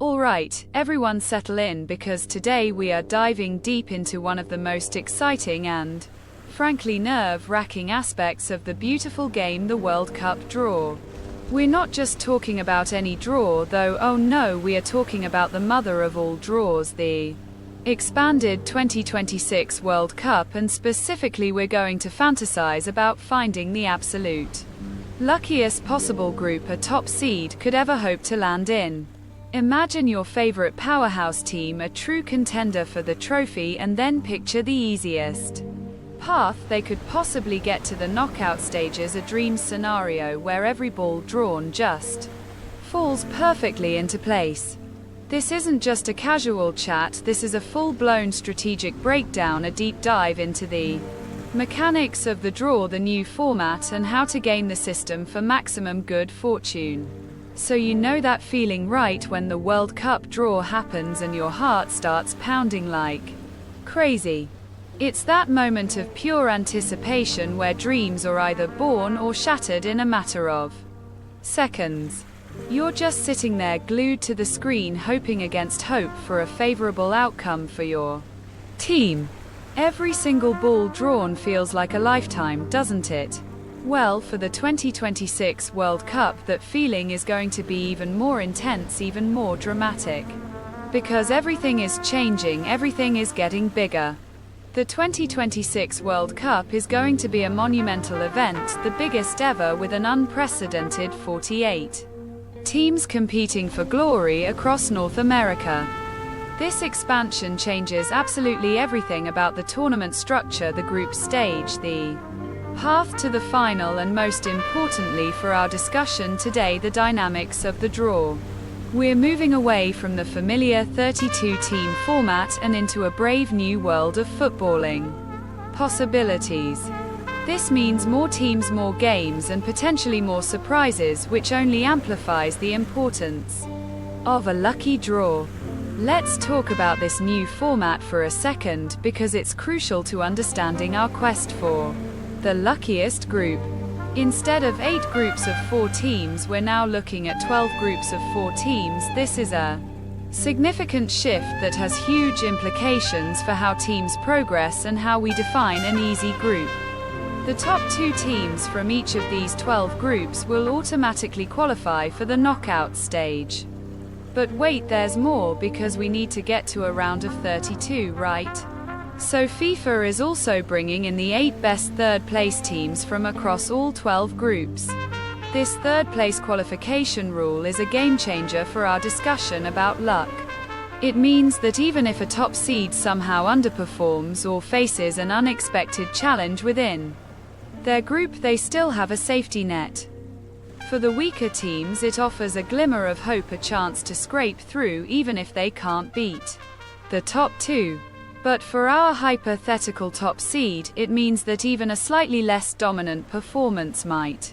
Alright, everyone settle in because today we are diving deep into one of the most exciting and, frankly, nerve-wracking aspects of the beautiful game, the World Cup draw. We're not just talking about any draw though, oh no, we are talking about the mother of all draws, the expanded 2026 World Cup, and specifically we're going to fantasize about finding the absolute luckiest possible group a top seed could ever hope to land in. Imagine your favorite powerhouse team, a true contender for the trophy, and then picture the easiest path they could possibly get to the knockout stages, a dream scenario where every ball drawn just falls perfectly into place. This isn't just a casual chat, this is a full-blown strategic breakdown, a deep dive into the mechanics of the draw, the new format, and how to game the system for maximum good fortune. So you know that feeling right when the World Cup draw happens and your heart starts pounding like crazy. It's that moment of pure anticipation where dreams are either born or shattered in a matter of seconds. You're just sitting there glued to the screen, hoping against hope for a favorable outcome for your team. Every single ball drawn feels like a lifetime, doesn't it? Well, for the 2026 World Cup, that feeling is going to be even more intense, even more dramatic. Because everything is changing, everything is getting bigger. The 2026 World Cup is going to be a monumental event, the biggest ever, with an unprecedented 48 teams competing for glory across North America. This expansion changes absolutely everything about the tournament structure, the group stage, the path to the final, and most importantly for our discussion today, the dynamics of the draw. We're moving away from the familiar 32-team format and into a brave new world of footballing possibilities. This means more teams, more games, and potentially more surprises, which only amplifies the importance of a lucky draw. Let's talk about this new format for a second, because it's crucial to understanding our quest for the luckiest group. Instead of 8 groups of 4 teams, we're now looking at 12 groups of 4 teams. This is a significant shift that has huge implications for how teams progress and how we define an easy group. The top 2 teams from each of these 12 groups will automatically qualify for the knockout stage. But wait, there's more, because we need to get to a round of 32, right? So FIFA is also bringing in the 8 best third-place teams from across all 12 groups. This third-place qualification rule is a game-changer for our discussion about luck. It means that even if a top seed somehow underperforms or faces an unexpected challenge within their group, they still have a safety net. For the weaker teams, it offers a glimmer of hope, a chance to scrape through even if they can't beat the top 2. But for our hypothetical top seed, it means that even a slightly less dominant performance might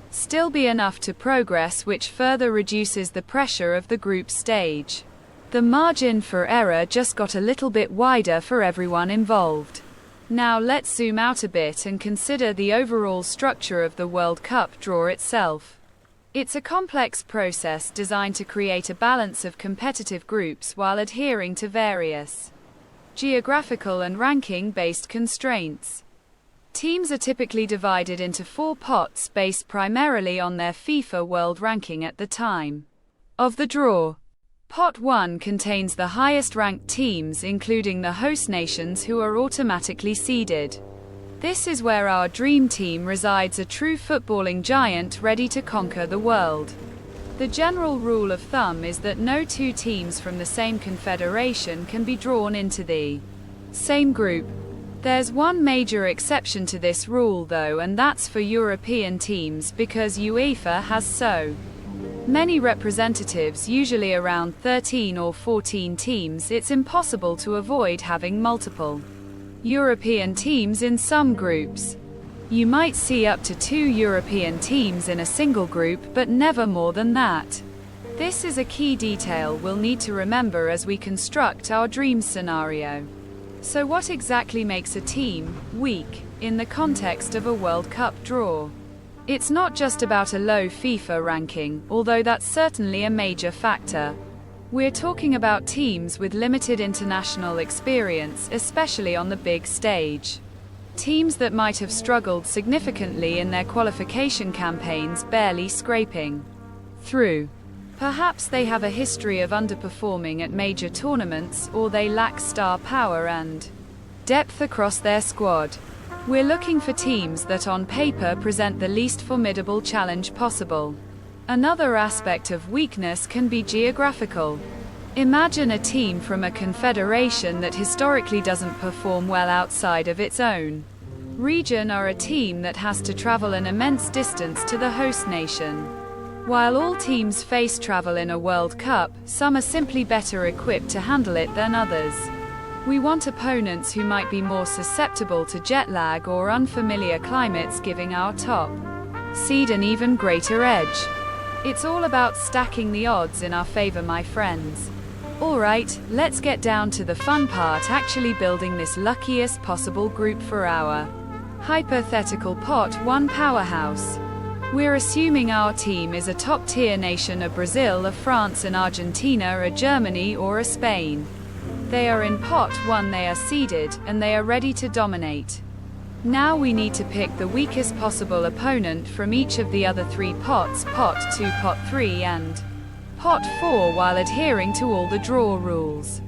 still be enough to progress, which further reduces the pressure of the group stage. The margin for error just got a little bit wider for everyone involved. Now let's zoom out a bit and consider the overall structure of the World Cup draw itself. It's a complex process designed to create a balance of competitive groups while adhering to various geographical and ranking-based constraints. Teams are typically divided into 4 pots based primarily on their FIFA World Ranking at the time of the draw. Pot 1 contains the highest-ranked teams, including the host nations, who are automatically seeded. This is where our dream team resides, a true footballing giant ready to conquer the world. The general rule of thumb is that no 2 teams from the same confederation can be drawn into the same group. There's one major exception to this rule though, and that's for European teams, because UEFA has so many representatives, usually around 13 or 14 teams, it's impossible to avoid having multiple European teams in some groups. You might see up to 2 European teams in a single group, but never more than that. This is a key detail we'll need to remember as we construct our dream scenario. So what exactly makes a team weak in the context of a World Cup draw? It's not just about a low FIFA ranking, although that's certainly a major factor. We're talking about teams with limited international experience, especially on the big stage. Teams that might have struggled significantly in their qualification campaigns, barely scraping through. Perhaps they have a history of underperforming at major tournaments, or they lack star power and depth across their squad. We're looking for teams that on paper present the least formidable challenge possible. Another aspect of weakness can be geographical. Imagine a team from a confederation that historically doesn't perform well outside of its own region, or a team that has to travel an immense distance to the host nation. While all teams face travel in a World Cup, some are simply better equipped to handle it than others. We want opponents who might be more susceptible to jet lag or unfamiliar climates, giving our top seed an even greater edge. It's all about stacking the odds in our favor, my friends. Alright, let's get down to the fun part, actually building this luckiest possible group for our hypothetical pot 1 powerhouse. We're assuming our team is a top-tier nation, a Brazil, a France, an Argentina, a Germany, or a Spain. They are in pot 1, they are seeded, and they are ready to dominate. Now we need to pick the weakest possible opponent from each of the other 3 pots, pot 2, pot 3, and pot 4, while adhering to all the draw rules.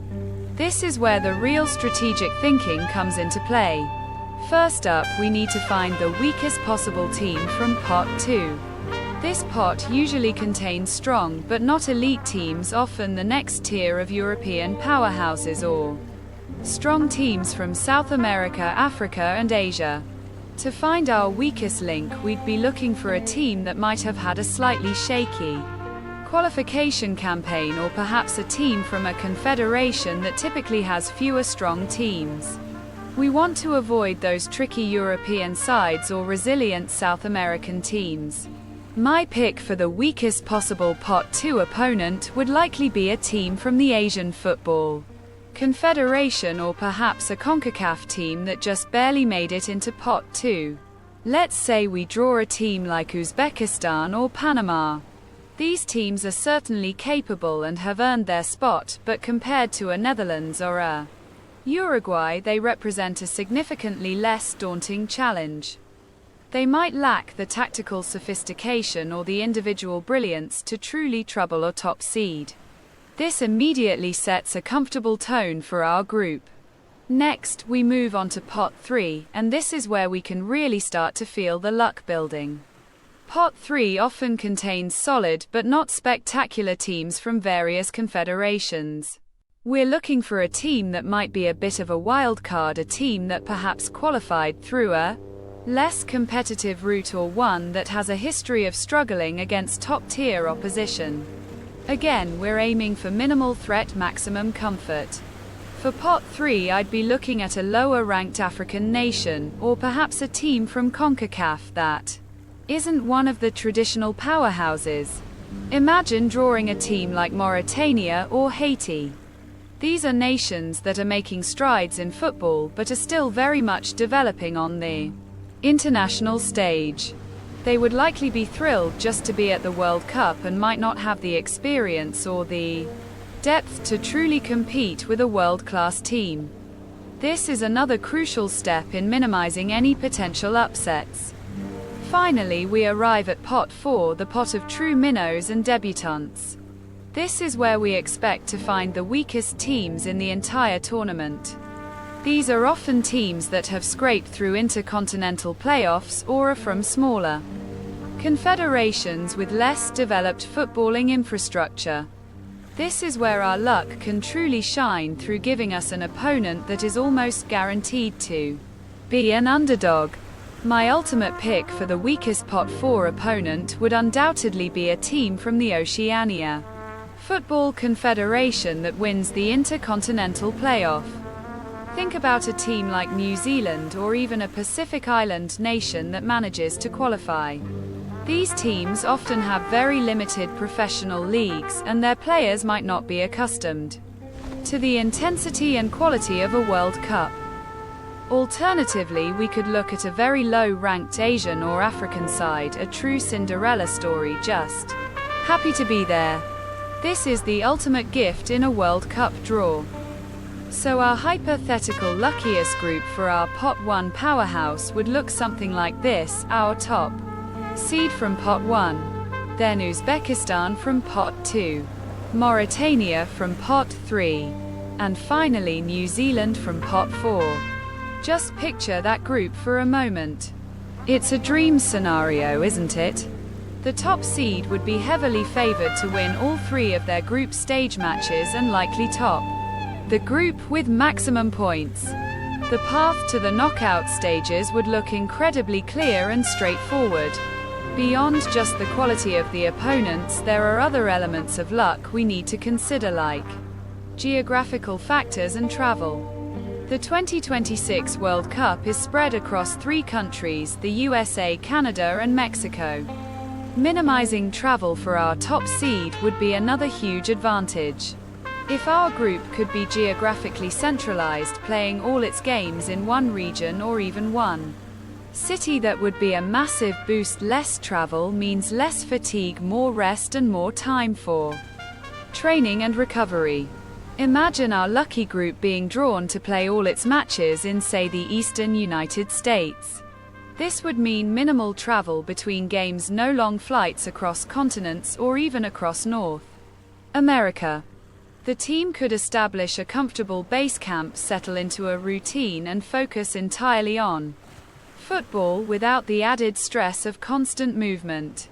This is where the real strategic thinking comes into play. First up, we need to find the weakest possible team from pot 2. This pot usually contains strong but not elite teams, often the next tier of European powerhouses, or strong teams from South America, Africa, and Asia. To find our weakest link, we'd be looking for a team that might have had a slightly shaky qualification campaign, or perhaps a team from a confederation that typically has fewer strong teams. We want to avoid those tricky European sides or resilient South American teams. My pick for the weakest possible pot 2 opponent would likely be a team from the Asian football confederation, or perhaps a CONCACAF team that just barely made it into pot 2. Let's say we draw a team like Uzbekistan or Panama. These teams are certainly capable and have earned their spot, but compared to a Netherlands or a Uruguay, they represent a significantly less daunting challenge. They might lack the tactical sophistication or the individual brilliance to truly trouble a top seed. This immediately sets a comfortable tone for our group. Next, we move on to pot 3, and this is where we can really start to feel the luck building. Pot 3 often contains solid but not spectacular teams from various confederations. We're looking for a team that might be a bit of a wild card, a team that perhaps qualified through a less competitive route, or one that has a history of struggling against top-tier opposition. Again, we're aiming for minimal threat, maximum comfort. For pot 3, I'd be looking at a lower-ranked African nation, or perhaps a team from CONCACAF that isn't one of the traditional powerhouses. Imagine drawing a team like Mauritania or Haiti. These are nations that are making strides in football but are still very much developing on the international stage. They would likely be thrilled just to be at the World Cup and might not have the experience or the depth to truly compete with a world-class team. This is another crucial step in minimizing any potential upsets. Finally, we arrive at pot 4, the pot of true minnows and debutants. This is where we expect to find the weakest teams in the entire tournament. These are often teams that have scraped through intercontinental playoffs or are from smaller confederations with less developed footballing infrastructure. This is where our luck can truly shine through, giving us an opponent that is almost guaranteed to be an underdog. My ultimate pick for the weakest pot 4 opponent would undoubtedly be a team from the Oceania Football Confederation that wins the intercontinental playoff. Think about a team like New Zealand or even a Pacific Island nation that manages to qualify. These teams often have very limited professional leagues, and their players might not be accustomed to the intensity and quality of a World Cup. Alternatively, we could look at a very low-ranked Asian or African side, a true Cinderella story, just happy to be there. This is the ultimate gift in a World Cup draw. So our hypothetical luckiest group for our Pot 1 powerhouse would look something like this: our top seed from Pot 1, then Uzbekistan from Pot 2, Mauritania from Pot 3, and finally New Zealand from Pot 4. Just picture that group for a moment. It's a dream scenario, isn't it? The top seed would be heavily favored to win all 3 of their group stage matches and likely top the group with maximum points. The path to the knockout stages would look incredibly clear and straightforward. Beyond just the quality of the opponents, there are other elements of luck we need to consider, like geographical factors and travel. The 2026 World Cup is spread across 3 countries: the USA, Canada, and Mexico. Minimizing travel for our top seed would be another huge advantage. If our group could be geographically centralized, playing all its games in one region or even one city, that would be a massive boost. Less travel means less fatigue, more rest, and more time for training and recovery. Imagine our lucky group being drawn to play all its matches in, say, the eastern United States. This would mean minimal travel between games, no long flights across continents or even across North America. The team could establish a comfortable base camp, settle into a routine, and focus entirely on football without the added stress of constant movement.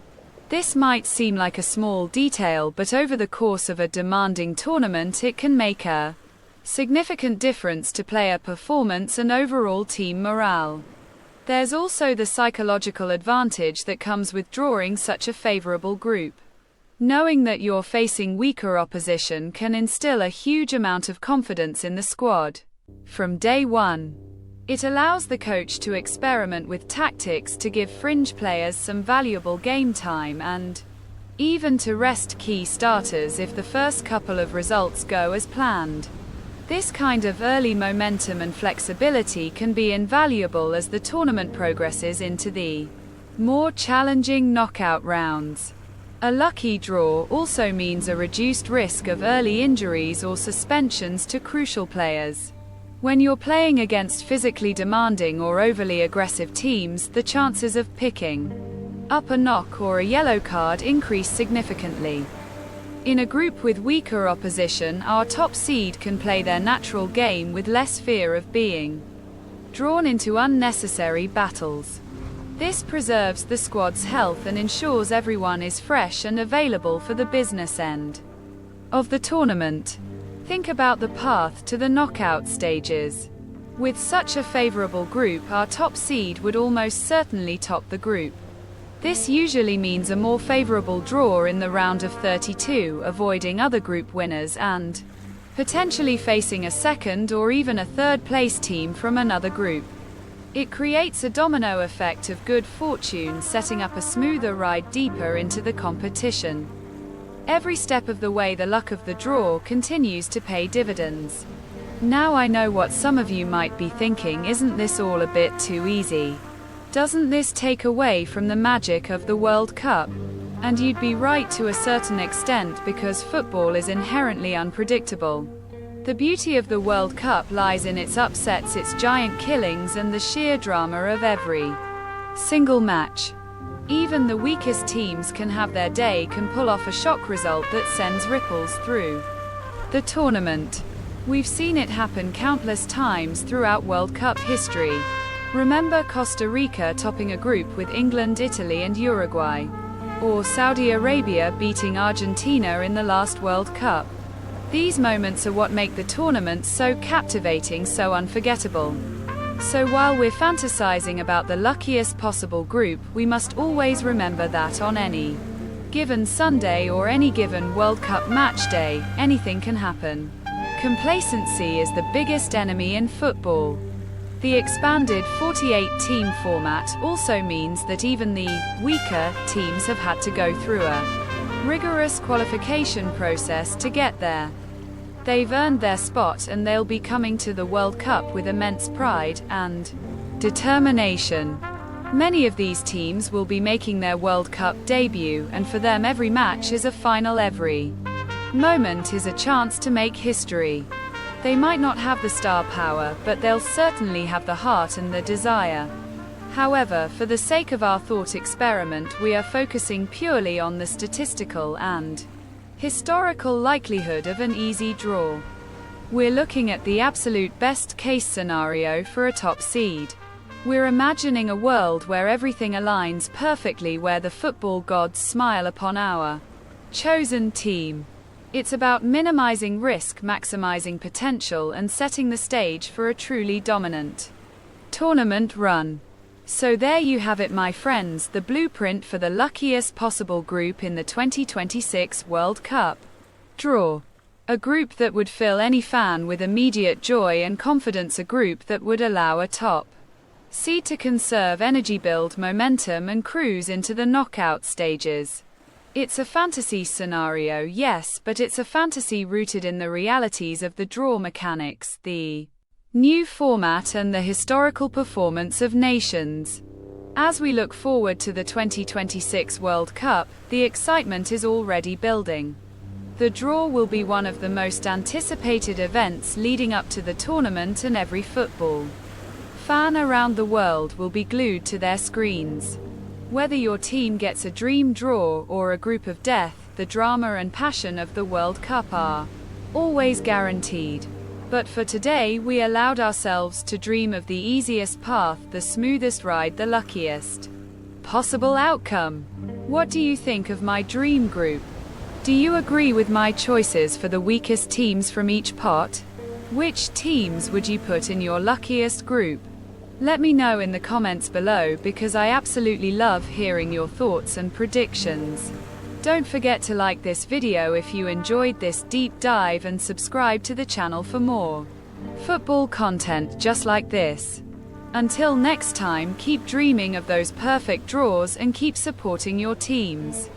This might seem like a small detail, but over the course of a demanding tournament, it can make a significant difference to player performance and overall team morale. There's also the psychological advantage that comes with drawing such a favorable group. Knowing that you're facing weaker opposition can instill a huge amount of confidence in the squad from day one. It allows the coach to experiment with tactics, to give fringe players some valuable game time, and even to rest key starters if the first couple of results go as planned. This kind of early momentum and flexibility can be invaluable as the tournament progresses into the more challenging knockout rounds. A lucky draw also means a reduced risk of early injuries or suspensions to crucial players. When you're playing against physically demanding or overly aggressive teams, the chances of picking up a knock or a yellow card increase significantly. In a group with weaker opposition, our top seed can play their natural game with less fear of being drawn into unnecessary battles. This preserves the squad's health and ensures everyone is fresh and available for the business end of the tournament. Think about the path to the knockout stages. With such a favorable group, our top seed would almost certainly top the group. This usually means a more favorable draw in the round of 32, avoiding other group winners and potentially facing a second or even a third-place team from another group. It creates a domino effect of good fortune, setting up a smoother ride deeper into the competition. Every step of the way, the luck of the draw continues to pay dividends. Now I know what some of you might be thinking: isn't this all a bit too easy? Doesn't this take away from the magic of the World Cup? And you'd be right to a certain extent, because football is inherently unpredictable. The beauty of the World Cup lies in its upsets, its giant killings, and the sheer drama of every single match. Even the weakest teams can have their day, can pull off a shock result that sends ripples through the tournament. We've seen it happen countless times throughout World Cup history. Remember Costa Rica topping a group with England, Italy, and Uruguay. Or Saudi Arabia beating Argentina in the last World Cup. These moments are what make the tournament so captivating, so unforgettable. So while we're fantasizing about the luckiest possible group, we must always remember that on any given Sunday or any given World Cup match day, anything can happen. Complacency is the biggest enemy in football. The expanded 48-team format also means that even the weaker teams have had to go through a rigorous qualification process to get there. They've earned their spot, and they'll be coming to the World Cup with immense pride and determination. Many of these teams will be making their World Cup debut, and for them every match is a final, every moment is a chance to make history. They might not have the star power, but they'll certainly have the heart and the desire. However, for the sake of our thought experiment, we are focusing purely on the statistical and historical likelihood of an easy draw. We're looking at the absolute best-case scenario for a top seed. We're imagining a world where everything aligns perfectly, where the football gods smile upon our chosen team. It's about minimizing risk, maximizing potential, and setting the stage for a truly dominant tournament run. So there you have it, my friends, the blueprint for the luckiest possible group in the 2026 World Cup draw. A group that would fill any fan with immediate joy and confidence, a group that would allow a top seed to conserve energy, build momentum, and cruise into the knockout stages. It's a fantasy scenario, yes, but it's a fantasy rooted in the realities of the draw mechanics, the new format, and the historical performance of nations. As we look forward to the 2026 World Cup, the excitement is already building. The draw will be one of the most anticipated events leading up to the tournament, and every football fan around the world will be glued to their screens. Whether your team gets a dream draw or a group of death, the drama and passion of the World Cup are always guaranteed. But for today, we allowed ourselves to dream of the easiest path, the smoothest ride, the luckiest possible outcome. What do you think of my dream group? Do you agree with my choices for the weakest teams from each pot? Which teams would you put in your luckiest group? Let me know in the comments below, because I absolutely love hearing your thoughts and predictions. Don't forget to like this video if you enjoyed this deep dive, and subscribe to the channel for more football content just like this. Until next time, keep dreaming of those perfect draws and keep supporting your teams.